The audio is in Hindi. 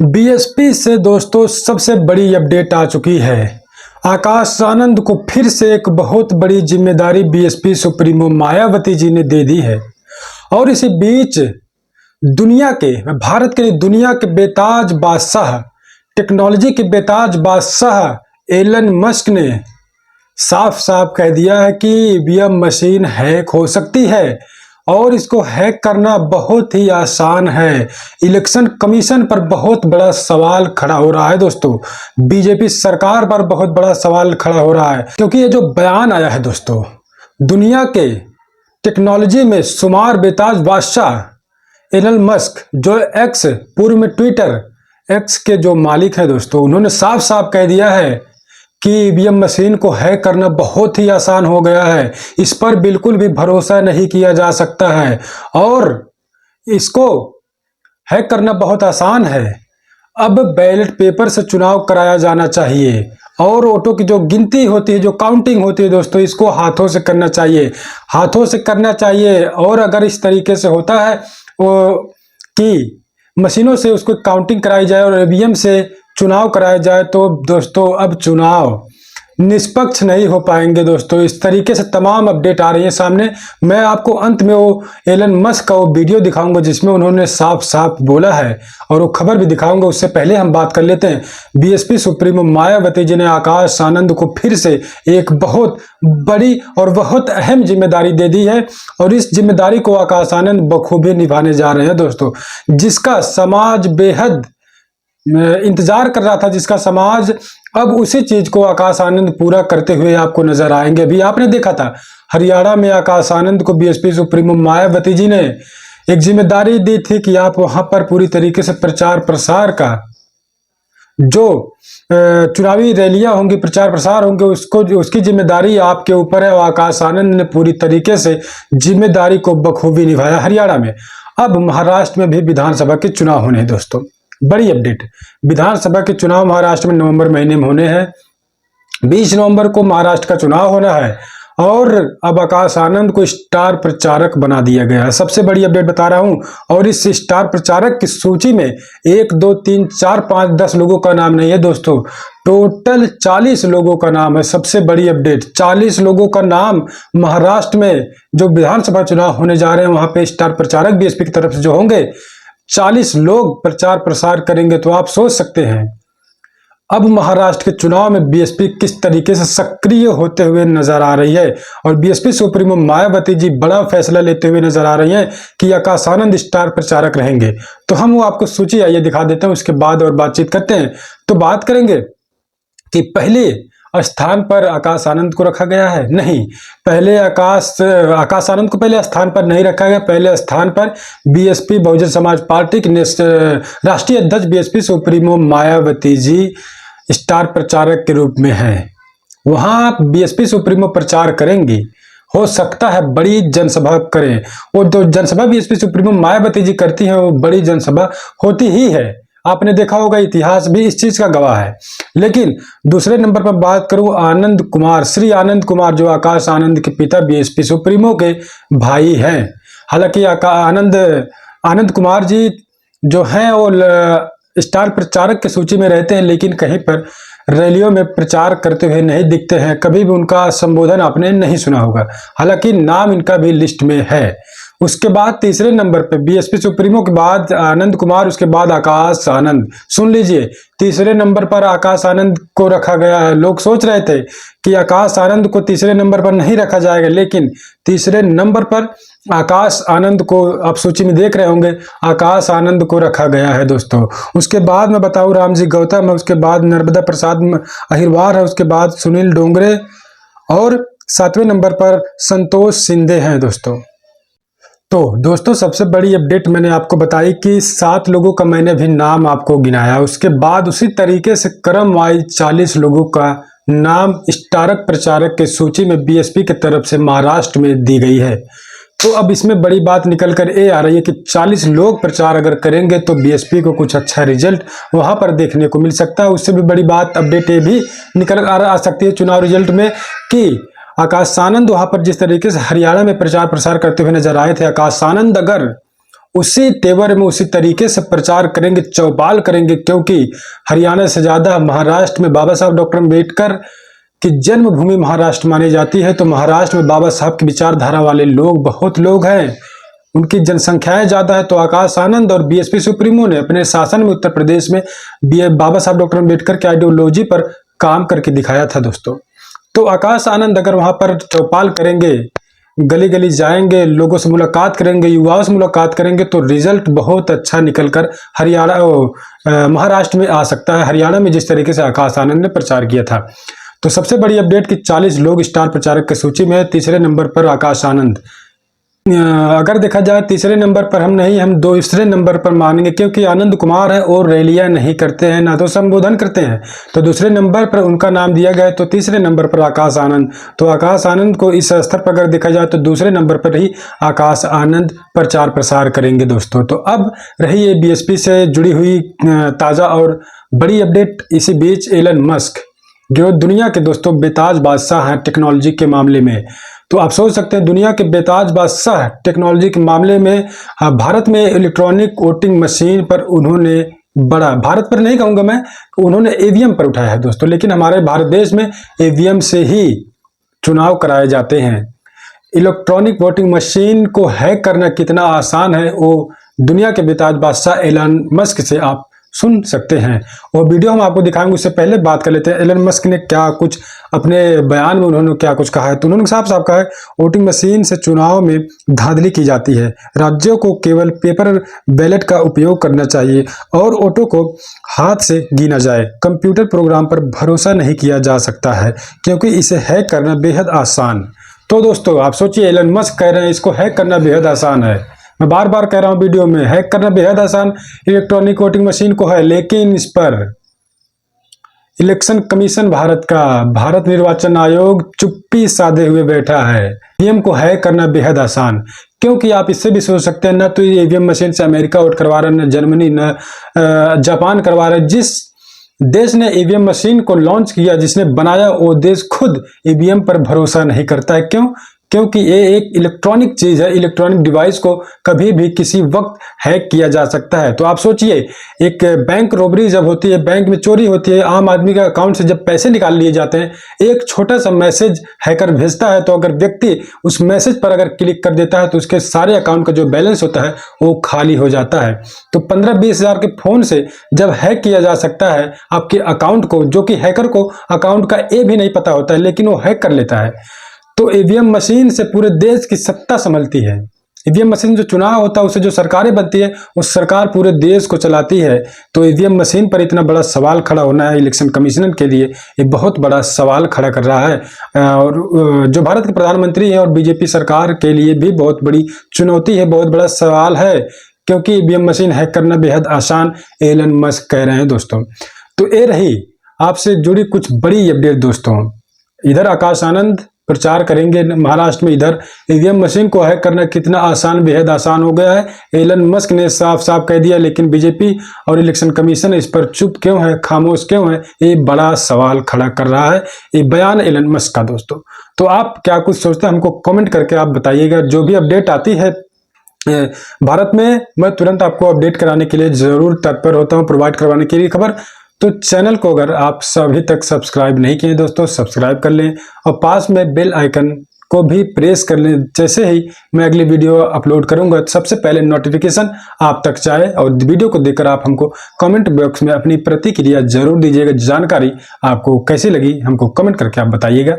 बीएसपी से दोस्तों सबसे बड़ी अपडेट आ चुकी है। आकाश आनंद को फिर से एक बहुत बड़ी जिम्मेदारी बीएसपी सुप्रीमो मायावती जी ने दे दी है। और इसी बीच भारत के दुनिया के बेताज बादशाह, टेक्नोलॉजी के बेताज बादशाह एलन मस्क ने साफ साफ कह दिया है कि ईवीएम मशीन हैक हो सकती है और इसको हैक करना बहुत ही आसान है। इलेक्शन कमीशन पर बहुत बड़ा सवाल खड़ा हो रहा है दोस्तों, बीजेपी सरकार पर बहुत बड़ा सवाल खड़ा हो रहा है, क्योंकि ये जो बयान आया है दोस्तों, दुनिया के टेक्नोलॉजी में शुमार बेताज बादशाह एलन मस्क, जो एक्स पूर्व में ट्विटर एक्स के जो मालिक है दोस्तों, उन्होंने साफ साफ कह दिया है कि ईवीएम मशीन को हैक करना बहुत ही आसान हो गया है। इस पर बिल्कुल भी भरोसा नहीं किया जा सकता है और इसको हैक करना बहुत आसान है। अब बैलेट पेपर से चुनाव कराया जाना चाहिए और वोटों की जो गिनती होती है, जो काउंटिंग होती है दोस्तों, इसको हाथों से करना चाहिए, हाथों से करना चाहिए। और अगर इस तरीके से होता है कि मशीनों से उसको काउंटिंग कराई जाए और ईवीएम से चुनाव कराया जाए, तो दोस्तों अब चुनाव निष्पक्ष नहीं हो पाएंगे दोस्तों। इस तरीके से तमाम अपडेट आ रही है सामने। मैं आपको अंत में वो एलन मस्क का वो वीडियो दिखाऊंगा जिसमें उन्होंने साफ साफ बोला है और वो खबर भी दिखाऊंगा। उससे पहले हम बात कर लेते हैं, बीएसपी सुप्रीमो मायावती जी ने आकाश आनंद को फिर से एक बहुत बड़ी और बहुत अहम जिम्मेदारी दे दी है और इस जिम्मेदारी को आकाश आनंद बखूबी निभाने जा रहे हैं दोस्तों, जिसका समाज बेहद इंतजार कर रहा था, जिसका समाज अब उसी चीज को आकाश आनंद पूरा करते हुए आपको नजर आएंगे। अभी आपने देखा था हरियाणा में आकाश आनंद को बीएसपी सुप्रीमो मायावती जी ने एक जिम्मेदारी दी थी कि आप वहां पर पूरी तरीके से प्रचार प्रसार का जो चुनावी रैलियां होंगी, प्रचार प्रसार होंगे, उसकी जिम्मेदारी आपके ऊपर है। और आकाश आनंद ने पूरी तरीके से जिम्मेदारी को बखूबी निभाया हरियाणा में। अब महाराष्ट्र में भी विधानसभा के चुनाव होने हैं दोस्तों, बड़ी अपडेट। विधानसभा के चुनाव महाराष्ट्र में नवंबर महीने में होने हैं। 20 नवंबर को महाराष्ट्र का चुनाव होना है और अब आकाश आनंद को स्टार प्रचारक बना दिया गया है। सबसे बड़ी अपडेट बता रहा हूं। और इस स्टार प्रचारक की सूची में 1 2 3 4 5 10 लोगों का नाम नहीं है दोस्तों, टोटल 40 लोगों का नाम है। सबसे बड़ी अपडेट, 40 लोगों का नाम महाराष्ट्र में जो विधानसभा चुनाव होने जा रहे हैं वहां पे स्टार प्रचारक बीएसपी की तरफ से जो होंगे, 40 लोग प्रचार प्रसार करेंगे। तो आप सोच सकते हैं अब महाराष्ट्र के चुनाव में बीएसपी किस तरीके से सक्रिय होते हुए नजर आ रही है और बीएसपी सुप्रीमो मायावती जी बड़ा फैसला लेते हुए नजर आ रही हैं कि आकाश आनंद स्टार प्रचारक रहेंगे। तो हम वो आपको सूची आइए दिखा देते हैं, उसके बाद और बातचीत करते हैं। तो बात करेंगे कि पहले स्थान पर आकाश आनंद को रखा गया है, नहीं, पहले आकाश आनंद को पहले स्थान पर नहीं रखा गया। पहले स्थान पर बीएसपी बहुजन समाज पार्टी के राष्ट्रीय अध्यक्ष BSP supremo Mayawati ji star प्रचारक के रूप में हैं। वहां बीएसपी सुप्रीमो प्रचार करेंगी, हो सकता है बड़ी जनसभा करें। वो जो जनसभा बीएसपी सुप्रीमो मायावती जी करती हैं वो बड़ी जनसभा होती ही है, आपने देखा होगा, इतिहास भी इस चीज का गवाह है। लेकिन दूसरे नंबर पर बात करूं आनंद कुमार, श्री आनंद कुमार, जो आकाश आनंद के पिता बीएसपी सुप्रीमो के भाई हैं। हालांकि आनंद कुमार जी जो हैं वो स्टार प्रचारक की सूची में रहते हैं, लेकिन कहीं पर रैलियों में प्रचार करते हुए नहीं दिखते हैं। कभी भी उनका संबोधन आपने नहीं सुना होगा, हालांकि नाम इनका भी लिस्ट में है। उसके बाद तीसरे नंबर पे बीएसपी सुप्रीमो के बाद आनंद कुमार, उसके बाद आकाश आनंद। सुन लीजिए, तीसरे नंबर पर आकाश आनंद को रखा गया है। लोग सोच रहे थे कि आकाश आनंद को तीसरे नंबर पर नहीं रखा जाएगा, लेकिन तीसरे नंबर पर आकाश आनंद को, आप सूची में देख रहे होंगे, आकाश आनंद को रखा गया है दोस्तों। उसके बाद मैं बताऊं रामजी गौतम है, उसके बाद नर्मदा प्रसाद अहिरवार है, उसके बाद सुनील डोंगरे और 7वें नंबर पर संतोष सिंधे हैं दोस्तों। तो दोस्तों सबसे बड़ी अपडेट मैंने आपको बताई कि 7 लोगों का मैंने भी नाम आपको गिनाया। उसके बाद उसी तरीके से क्रम वाइज 40 लोगों का नाम स्टारक प्रचारक की सूची में बीएसपी की तरफ से महाराष्ट्र में दी गई है। तो अब इसमें बड़ी बात निकल कर ये आ रही है कि 40 लोग प्रचार अगर करेंगे तो बीएसपी को कुछ अच्छा रिजल्ट वहां पर देखने को मिल सकता है। उससे भी बड़ी बात अपडेट ये भी निकल आ सकती है चुनाव रिजल्ट में कि आकाश आनंद वहां पर जिस तरीके से हरियाणा में प्रचार प्रसार करते हुए नजर आए थे, आकाश आनंद अगर उसी तेवर में उसी तरीके से प्रचार करेंगे, चौपाल करेंगे, क्योंकि हरियाणा से ज़्यादा महाराष्ट्र में बाबा साहब डॉक्टर अम्बेडकर की जन्मभूमि महाराष्ट्र मानी जाती है। तो महाराष्ट्र में बाबा साहब की विचारधारा वाले लोग बहुत लोग हैं, उनकी जनसंख्याएं ज़्यादा है। तो आकाश आनंद और बीएसपी सुप्रीमो ने अपने शासन में उत्तर प्रदेश में बाबा साहब डॉक्टर अम्बेडकर की आइडियोलॉजी पर काम करके दिखाया था दोस्तों। तो आकाश आनंद अगर वहाँ पर चौपाल करेंगे, गली गली जाएंगे, लोगों से मुलाकात करेंगे, युवाओं से मुलाकात करेंगे, तो रिजल्ट बहुत अच्छा निकलकर हरियाणा महाराष्ट्र में आ सकता है। हरियाणा में जिस तरीके से आकाश आनंद ने प्रचार किया था। तो सबसे बड़ी अपडेट कि 40 लोग स्टार प्रचारक की सूची में है। तीसरे नंबर पर आकाश आनंद। अगर देखा जाए तीसरे नंबर पर हम नहीं, हम दूसरे नंबर पर मानेंगे, क्योंकि आनंद कुमार है और रैलियां नहीं करते हैं, ना तो संबोधन करते हैं, तो दूसरे नंबर पर उनका नाम दिया गया है। तो तीसरे नंबर पर आकाश आनंद। तो आकाश आनंद को इस स्तर पर अगर देखा जाए तो दूसरे नंबर पर ही आकाश आनंद प्रचार प्रसार करेंगे दोस्तों। तो अब रही है बीएसपी से जुड़ी हुई ताज़ा और बड़ी अपडेट। इसी बीच एलन मस्क जो दुनिया के दोस्तों बेताज बादशाह हैं टेक्नोलॉजी के मामले में, तो आप सोच सकते हैं दुनिया के बेताज बादशाह टेक्नोलॉजी के मामले में भारत में इलेक्ट्रॉनिक वोटिंग मशीन पर उन्होंने बड़ा, भारत पर नहीं कहूँगा मैं, उन्होंने ईवीएम पर उठाया है दोस्तों। लेकिन हमारे भारत देश में ईवीएम से ही चुनाव कराए जाते हैं। इलेक्ट्रॉनिक वोटिंग मशीन को हैक करना कितना आसान है वो दुनिया के बेताज बादशाह एलन मस्क से आप सुन सकते हैं। वो वीडियो हम आपको दिखाएंगे, उससे पहले बात कर लेते हैं एलन मस्क ने क्या कुछ अपने बयान में उन्होंने क्या कुछ कहा है। तो उन्होंने साफ साफ कहा है वोटिंग मशीन से चुनाव में धांधली की जाती है, राज्यों को केवल पेपर बैलेट का उपयोग करना चाहिए और वोटों को हाथ से गिना जाए। कंप्यूटर प्रोग्राम पर भरोसा नहीं किया जा सकता है क्योंकि इसे हैक करना बेहद आसान। तो दोस्तों आप सोचिए, एलन मस्क कह रहे हैं इसको हैक करना बेहद आसान है। मैं बार बार कह रहा हूं वीडियो में, हैक करना बेहद आसान इलेक्ट्रॉनिक वोटिंग मशीन को है, लेकिन इस पर इलेक्शन कमीशन भारत का, भारत निर्वाचन आयोग चुप्पी साधे हुए बैठा है। ईवीएम को हैक करना बेहद आसान, क्योंकि आप इससे भी सोच सकते हैं, न तो ये ईवीएम मशीन से अमेरिका वोट करवा रहा है, न जर्मनी, न जापान करवा रहा है। जिस देश ने ईवीएम मशीन को लॉन्च किया, जिसने बनाया, वो देश खुद ईवीएम पर भरोसा नहीं करता है। क्यों? क्योंकि ये एक इलेक्ट्रॉनिक चीज है, इलेक्ट्रॉनिक डिवाइस को कभी भी किसी वक्त हैक किया जा सकता है। तो आप सोचिए, एक बैंक रॉबरी जब होती है, बैंक में चोरी होती है, आम आदमी का अकाउंट से जब पैसे निकाल लिए जाते हैं, एक छोटा सा मैसेज हैकर भेजता है, तो अगर व्यक्ति उस मैसेज पर अगर क्लिक कर देता है तो उसके सारे अकाउंट का जो बैलेंस होता है वो खाली हो जाता है। तो 15-20 हज़ार के फोन से जब हैक किया जा सकता है आपके अकाउंट को, जो कि हैकर को अकाउंट का ए भी नहीं पता होता है, लेकिन वो हैक कर लेता है। तो ईवीएम मशीन से पूरे देश की सत्ता संभलती है। ईवीएम मशीन जो चुनाव होता है, उससे जो सरकारें बनती है, उस सरकार पूरे देश को चलाती है। तो ईवीएम मशीन पर इतना बड़ा सवाल खड़ा होना है इलेक्शन कमीशन के लिए, ये बहुत बड़ा सवाल खड़ा कर रहा है। और जो भारत के प्रधानमंत्री हैं और बीजेपी सरकार के लिए भी बहुत बड़ी चुनौती है, बहुत बड़ा सवाल है, क्योंकि ईवीएम मशीन हैक करना बेहद आसान एलन मस्क कह रहे हैं दोस्तों। तो ये रही आपसे जुड़ी कुछ बड़ी अपडेट दोस्तों। इधर आकाश आनंद प्रचार करेंगे महाराष्ट्र में, इधर ईवीएम मशीन को हैक करना कितना आसान, बेहद आसान हो गया है। एलन मस्क ने साफ साफ कह दिया, लेकिन बीजेपी और इलेक्शन कमीशन इस पर चुप क्यों है, खामोश क्यों है, ये बड़ा सवाल खड़ा कर रहा है ये बयान एलन मस्क का दोस्तों। तो आप क्या कुछ सोचते हैं, हमको कमेंट करके आप बताइएगा। जो भी अपडेट आती है भारत में, मैं तुरंत आपको अपडेट कराने के लिए जरूर तत्पर होता हूँ, प्रोवाइड करवाने के लिए खबर। तो चैनल को अगर आप अभी तक सब्सक्राइब नहीं किए दोस्तों, सब्सक्राइब कर लें और पास में बेल आइकन को भी प्रेस कर लें। जैसे ही मैं अगली वीडियो अपलोड करूंगा, सबसे पहले नोटिफिकेशन आप तक जाए। और वीडियो को देखकर आप हमको कमेंट बॉक्स में अपनी प्रतिक्रिया जरूर दीजिएगा। जानकारी आपको कैसी लगी हमको कमेंट करके आप बताइएगा।